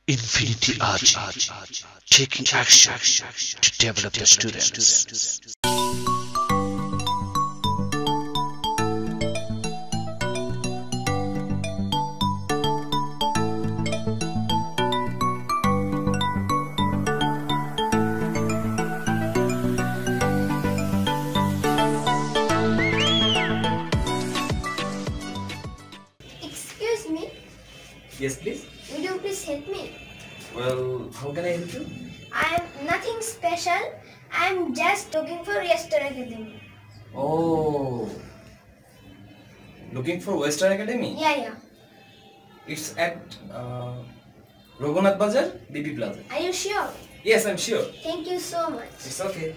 Infinity Ahzee, taking action to develop the students. Excuse me, Yes, please. would you please help me? Well, how can I help you? I am nothing special. I am just looking for Yester Academy. Oh, looking for Western Academy? Yeah. It's at Raghunath Bazar, BP Plaza. Are you sure? Yes, I'm sure. Thank you so much. It's okay.